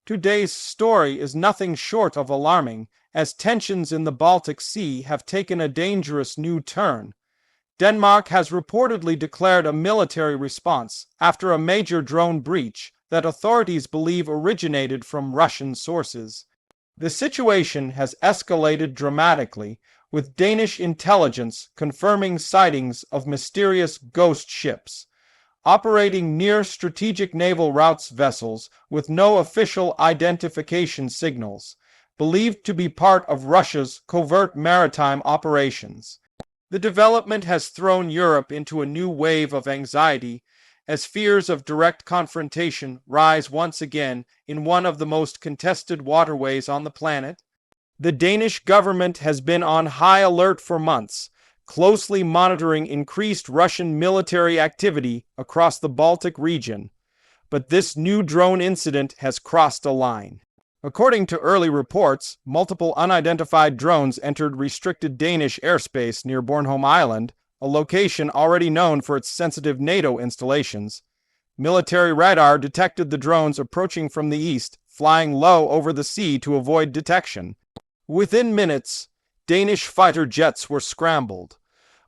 Today's story is nothing short of alarming, as tensions in the Baltic Sea have taken a dangerous new turn. Denmark has reportedly declared a military response after a major drone breach that authorities believe originated from Russian sources. The situation has escalated dramatically, with Danish intelligence confirming sightings of mysterious ghost ships operating near strategic naval routes, vessels with no official identification signals, believed to be part of Russia's covert maritime operations. The development has thrown Europe into a new wave of anxiety as fears of direct confrontation rise once again in one of the most contested waterways on the planet. The Danish government has been on high alert for months, closely monitoring increased Russian military activity across the Baltic region. But this new drone incident has crossed a line. According to early reports, multiple unidentified drones entered restricted Danish airspace near Bornholm Island, a location already known for its sensitive NATO installations. Military radar detected the drones approaching from the east, flying low over the sea to avoid detection. Within minutes, Danish fighter jets were scrambled,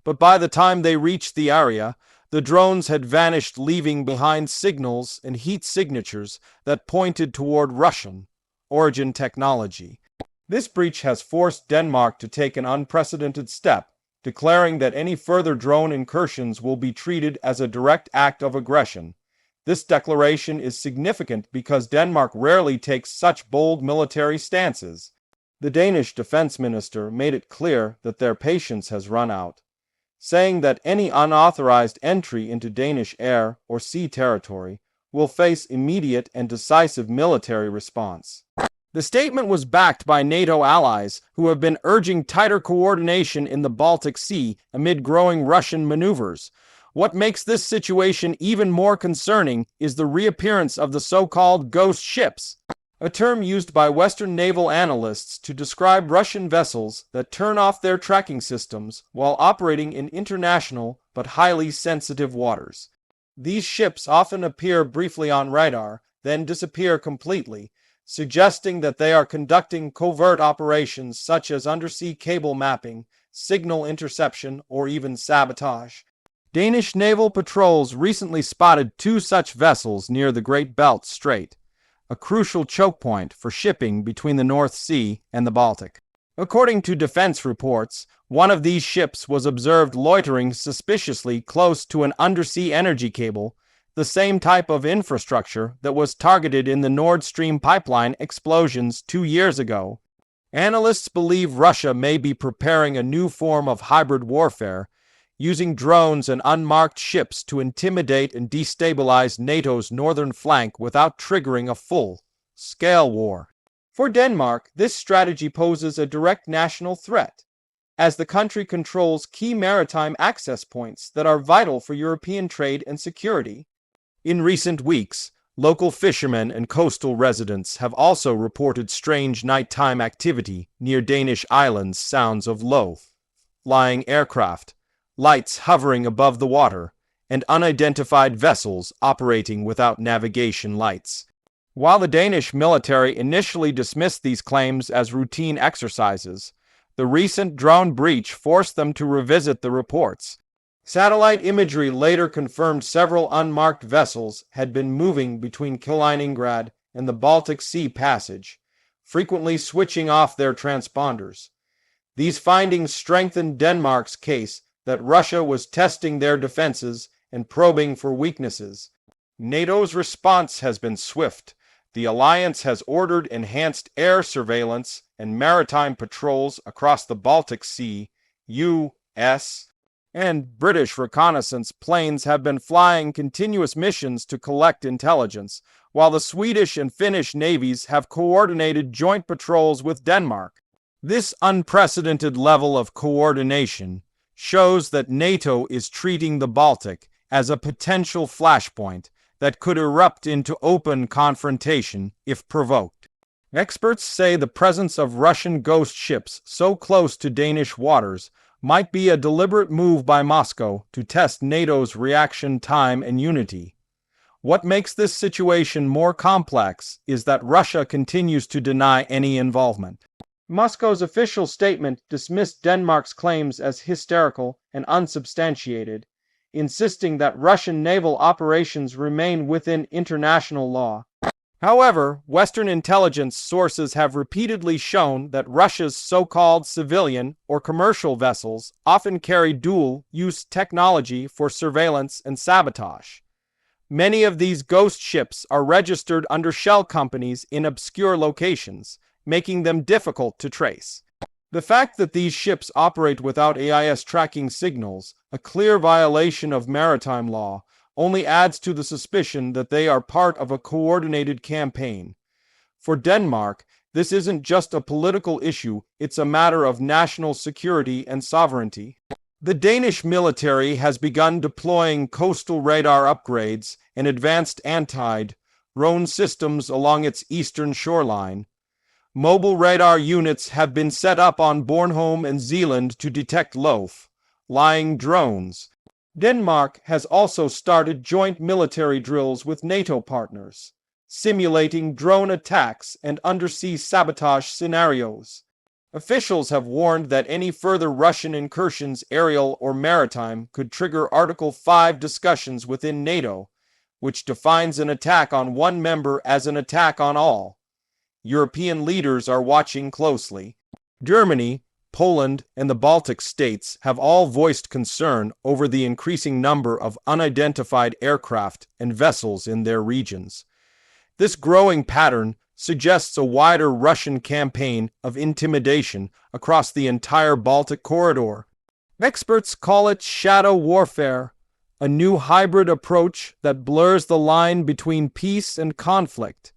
but by the time they reached the area, the drones had vanished, leaving behind signals and heat signatures that pointed toward Russian origin technology. This breach has forced Denmark to take an unprecedented step, declaring that any further drone incursions will be treated as a direct act of aggression. This declaration is significant because Denmark rarely takes such bold military stances. The Danish defense minister made it clear that their patience has run out, saying that any unauthorized entry into Danish air or sea territory will face immediate and decisive military response. The statement was backed by NATO allies who have been urging tighter coordination in the Baltic Sea amid growing Russian maneuvers. What makes this situation even more concerning is the reappearance of the so-called ghost ships, a term used by Western naval analysts to describe Russian vessels that turn off their tracking systems while operating in international but highly sensitive waters. These ships often appear briefly on radar, then disappear completely, suggesting that they are conducting covert operations such as undersea cable mapping, signal interception, or even sabotage. Danish naval patrols recently spotted 2 such vessels near the Great Belt Strait, a crucial choke point for shipping between the North Sea and the Baltic. According to defense reports, one of these ships was observed loitering suspiciously close to an undersea energy cable, the same type of infrastructure that was targeted in the Nord Stream pipeline explosions 2 years ago. Analysts believe Russia may be preparing a new form of hybrid warfare, using drones and unmarked ships to intimidate and destabilize NATO's northern flank without triggering a full-scale war. For Denmark, this strategy poses a direct national threat, as the country controls key maritime access points that are vital for European trade and security. In recent weeks, local fishermen and coastal residents have also reported strange nighttime activity near Danish islands, sounds of low-flying aircraft, lights hovering above the water, and unidentified vessels operating without navigation lights. While the Danish military initially dismissed these claims as routine exercises, the recent drone breach forced them to revisit the reports. Satellite imagery later confirmed several unmarked vessels had been moving between Kaliningrad and the Baltic Sea passage, frequently switching off their transponders. These findings strengthened Denmark's case that Russia was testing their defenses and probing for weaknesses. NATO's response has been swift. The alliance has ordered enhanced air surveillance and maritime patrols across the Baltic Sea. U.S. and British reconnaissance planes have been flying continuous missions to collect intelligence, while the Swedish and Finnish navies have coordinated joint patrols with Denmark. This unprecedented level of coordination shows that NATO is treating the Baltic as a potential flashpoint that could erupt into open confrontation if provoked. Experts say the presence of Russian ghost ships so close to Danish waters might be a deliberate move by Moscow to test NATO's reaction time and unity. What makes this situation more complex is that Russia continues to deny any involvement. Moscow's official statement dismissed Denmark's claims as hysterical and unsubstantiated, insisting that Russian naval operations remain within international law. However, Western intelligence sources have repeatedly shown that Russia's so-called civilian or commercial vessels often carry dual-use technology for surveillance and sabotage. Many of these ghost ships are registered under shell companies in obscure locations, making them difficult to trace. The fact that these ships operate without AIS tracking signals, a clear violation of maritime law, only adds to the suspicion that they are part of a coordinated campaign. For Denmark, this isn't just a political issue, it's a matter of national security and sovereignty. The Danish military has begun deploying coastal radar upgrades and advanced anti-drone systems along its eastern shoreline. Mobile radar units have been set up on Bornholm and Zealand to detect low-lying drones. Denmark has also started joint military drills with NATO partners, simulating drone attacks and undersea sabotage scenarios. Officials have warned that any further Russian incursions, aerial or maritime, could trigger Article 5 discussions within NATO, which defines an attack on one member as an attack on all. European leaders are watching closely. Germany, Poland, and the Baltic states have all voiced concern over the increasing number of unidentified aircraft and vessels in their regions. This growing pattern suggests a wider Russian campaign of intimidation across the entire Baltic corridor. Experts call it shadow warfare, a new hybrid approach that blurs the line between peace and conflict.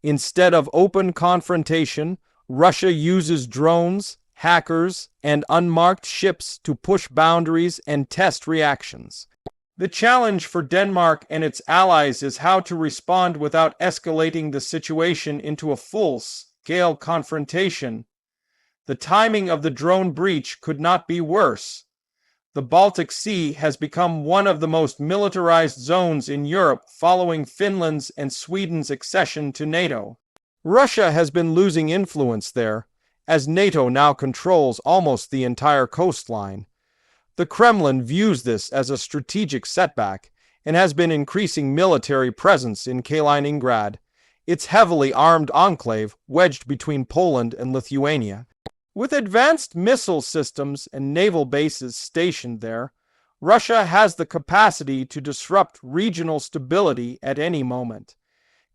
Instead of open confrontation, Russia uses drones, hackers, and unmarked ships to push boundaries and test reactions. The challenge for Denmark and its allies is how to respond without escalating the situation into a full-scale confrontation. The timing of the drone breach could not be worse. The Baltic Sea has become one of the most militarized zones in Europe following Finland's and Sweden's accession to NATO. Russia has been losing influence there, as NATO now controls almost the entire coastline. The Kremlin views this as a strategic setback and has been increasing military presence in Kaliningrad, its heavily armed enclave wedged between Poland and Lithuania. With advanced missile systems and naval bases stationed there, Russia has the capacity to disrupt regional stability at any moment.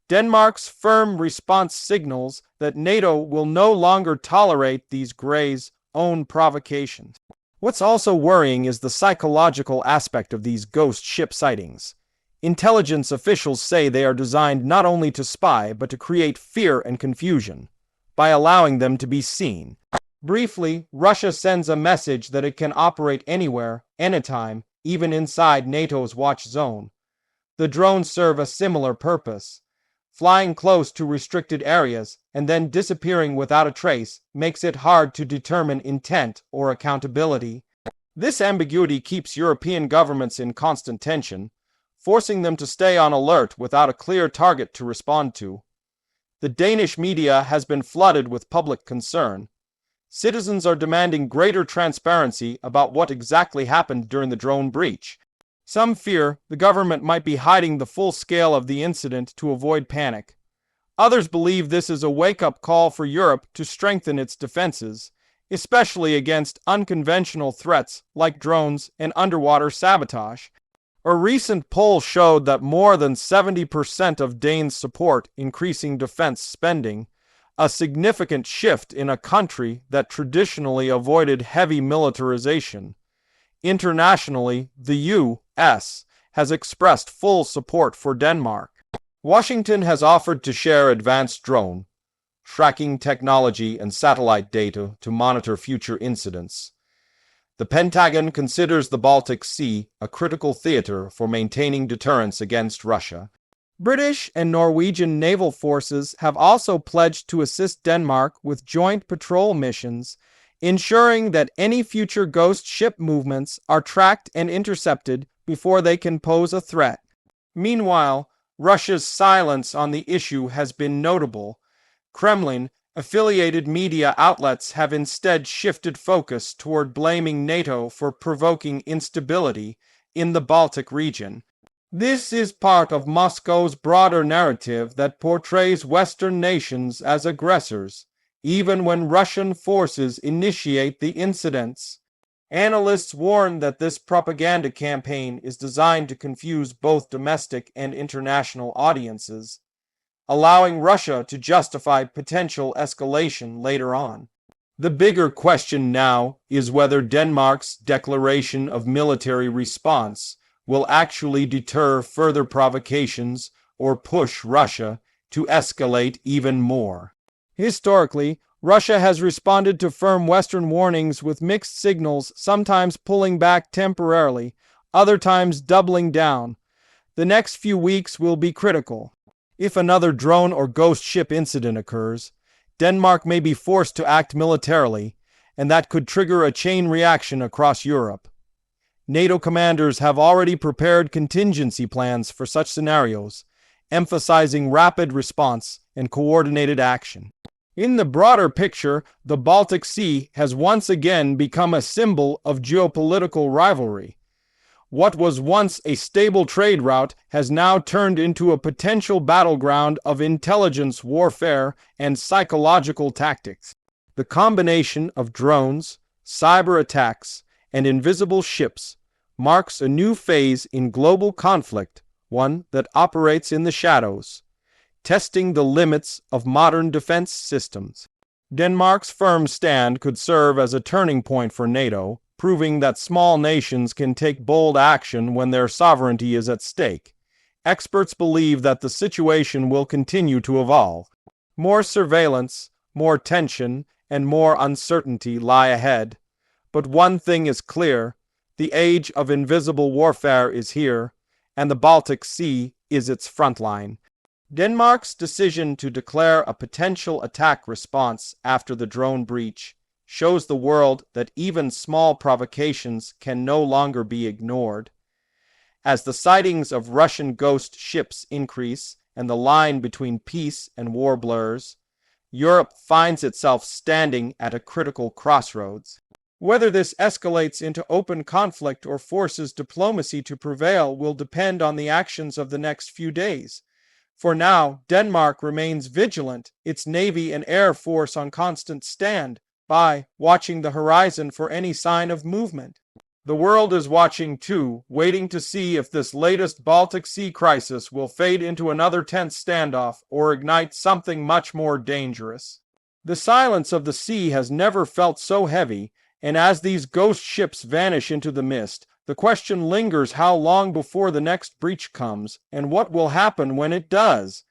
Denmark's firm response signals that NATO will no longer tolerate these Greys' own provocations. What's also worrying is the psychological aspect of these ghost ship sightings. Intelligence officials say they are designed not only to spy but to create fear and confusion by allowing them to be seen. Briefly, Russia sends a message that it can operate anywhere, anytime, even inside NATO's watch zone. The drones serve a similar purpose. Flying close to restricted areas and then disappearing without a trace makes it hard to determine intent or accountability. This ambiguity keeps European governments in constant tension, forcing them to stay on alert without a clear target to respond to. The Danish media has been flooded with public concern. Citizens are demanding greater transparency about what exactly happened during the drone breach. Some fear the government might be hiding the full scale of the incident to avoid panic. Others believe this is a wake-up call for Europe to strengthen its defenses, especially against unconventional threats like drones and underwater sabotage. A recent poll showed that more than 70% of Danes support increasing defense spending, a significant shift in a country that traditionally avoided heavy militarization. Internationally, the U.S. has expressed full support for Denmark. Washington has offered to share advanced drone tracking technology and satellite data to monitor future incidents. The Pentagon considers the Baltic Sea a critical theater for maintaining deterrence against Russia. British and Norwegian naval forces have also pledged to assist Denmark with joint patrol missions, ensuring that any future ghost ship movements are tracked and intercepted before they can pose a threat. Meanwhile, Russia's silence on the issue has been notable. Kremlin-affiliated media outlets have instead shifted focus toward blaming NATO for provoking instability in the Baltic region. This is part of Moscow's broader narrative that portrays Western nations as aggressors, even when Russian forces initiate the incidents. Analysts warn that this propaganda campaign is designed to confuse both domestic and international audiences, allowing Russia to justify potential escalation later on. The bigger question now is whether Denmark's declaration of military response will actually deter further provocations or push Russia to escalate even more. Historically, Russia has responded to firm Western warnings with mixed signals, sometimes pulling back temporarily, other times doubling down. The next few weeks will be critical. If another drone or ghost ship incident occurs, Denmark may be forced to act militarily, and that could trigger a chain reaction across Europe. NATO commanders have already prepared contingency plans for such scenarios, emphasizing rapid response and coordinated action. In the broader picture, the Baltic Sea has once again become a symbol of geopolitical rivalry. What was once a stable trade route has now turned into a potential battleground of intelligence warfare and psychological tactics. The combination of drones, cyber attacks, and invisible ships marks a new phase in global conflict, one that operates in the shadows, testing the limits of modern defense systems. Denmark's firm stand could serve as a turning point for NATO, proving that small nations can take bold action when their sovereignty is at stake. Experts believe that the situation will continue to evolve. More surveillance, more tension, and more uncertainty lie ahead. But one thing is clear: the age of invisible warfare is here, and the Baltic Sea is its front line. Denmark's decision to declare a potential attack response after the drone breach shows the world that even small provocations can no longer be ignored. As the sightings of Russian ghost ships increase and the line between peace and war blurs, Europe finds itself standing at a critical crossroads. Whether this escalates into open conflict or forces diplomacy to prevail will depend on the actions of the next few days. For now, Denmark remains vigilant, its navy and air force on constant stand, by watching the horizon for any sign of movement. The world is watching too, waiting to see if this latest Baltic Sea crisis will fade into another tense standoff or ignite something much more dangerous. The silence of the sea has never felt so heavy, and as these ghost ships vanish into the mist, the question lingers how long before the next breach comes, and what will happen when it does.